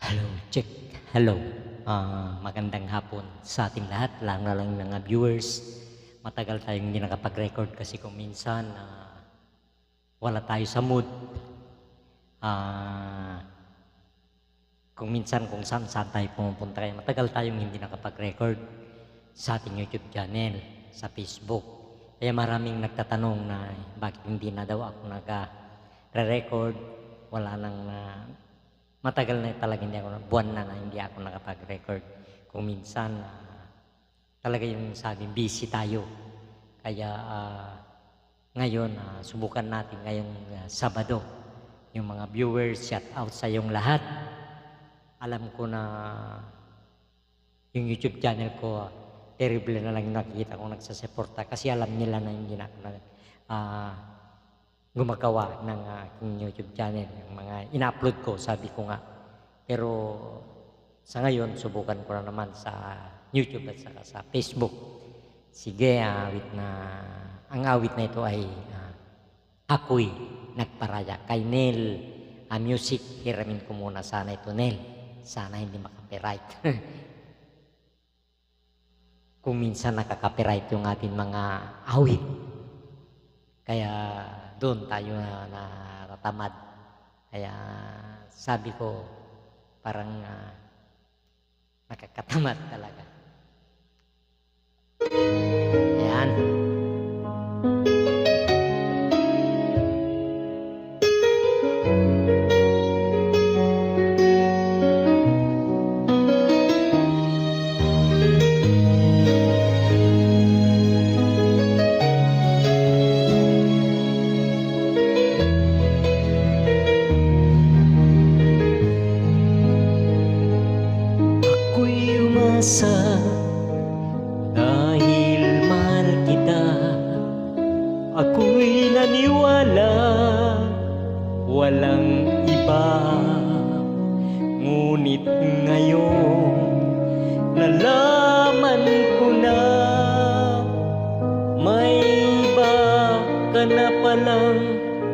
Hello, check. Hello. Magandang hapon sa ating lahat, lalo na lang mga viewers. Matagal tayong hindi nakapag-record kasi kung minsan wala tayo sa mood. Kung minsan kung saan tayo pumupunta kaya matagal tayong hindi nakapag-record sa ating YouTube channel, sa Facebook. Kaya maraming nagtatanong na bakit hindi na daw ako nag-record. Wala nang matagal na talaga hindi ako, buwan na hindi ako nakapag-record. Kung minsan talaga yung sabi, busy tayo. Kaya ngayon, subukan natin ngayong Sabado. Yung mga viewers, shout out sa yung lahat. Alam ko na yung YouTube channel ko, terrible na lang nakikita kong nagsasuporta kasi alam nila na hindi na ako gumagawa ng aking YouTube channel, yung mga ina-upload ko, sabi ko nga. Pero sa ngayon, subukan ko na naman sa YouTube at saka sa Facebook. Sige, ang awit na ito ay Ako'y Nagparaya kay Nel Music. Hiramin ko muna sana ito, Nel. Sana hindi makapiright. Kung minsan nakaka-copyright yung ating mga awit. Kaya doon tayo na natatamad. Kaya sabi ko, parang nakakatamad talaga. Ayan. Dahil mahal kita, ako'y naniwala, walang iba. Ngunit ngayon, nalaman ko na may iba ka na palang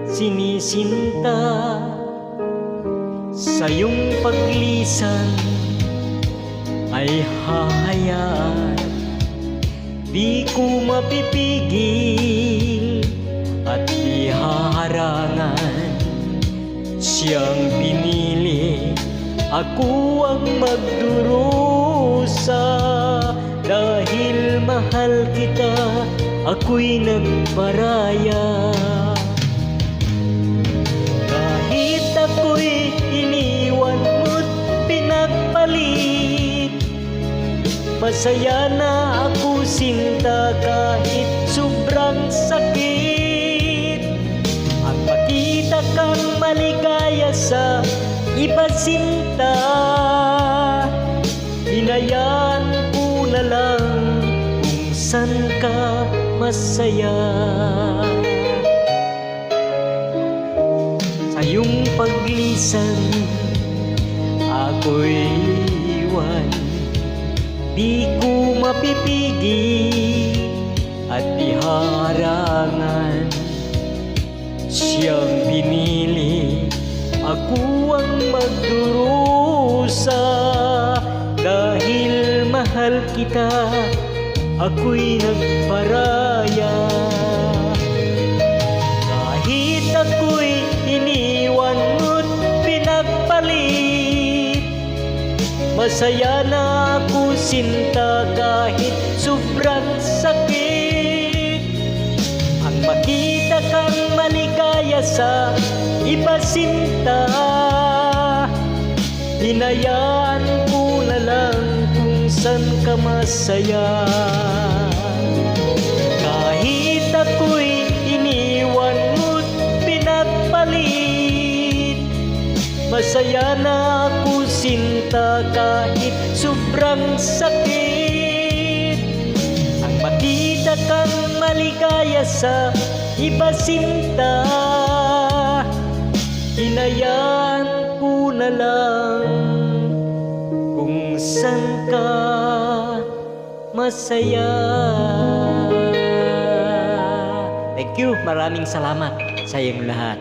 sinisinta. Sa iyong paglisan ay hahayaan, di ko mapipigil at di haharangan. Siyang pinili, ako ang magdurusa. Dahil mahal kita, ako'y nagparaya. Kahit ako'y iniwan mo't pinagpalit, masaya na ako sinta kahit sobrang sakit. Ang makita kang maligaya sa iba sinta, hinayaan ko na lang kung saan ka masaya. Sa iyong paglisan, ako'y iwan, di ko mapipigil at di harangan. Siyang pinili, ako ang magdurusa. Dahil mahal kita, ako'y nagparaya. Kahit ako'y iniwan mo't pinagpalit, masaya na ako sinta kahit sobrang sakit. Ang makita kang maligaya sa iba sinta, hinayaan ko na lang kung saan ka masaya. Kahit ako'y iniwan mo't pinagpalit, masaya na ako sinta kahit sobrang sakit. Ang makita kang maligaya sa iba sinta, hinayaan ko na lang kung saan ka masaya. Thank you, maraming salamat sa iyong lahat.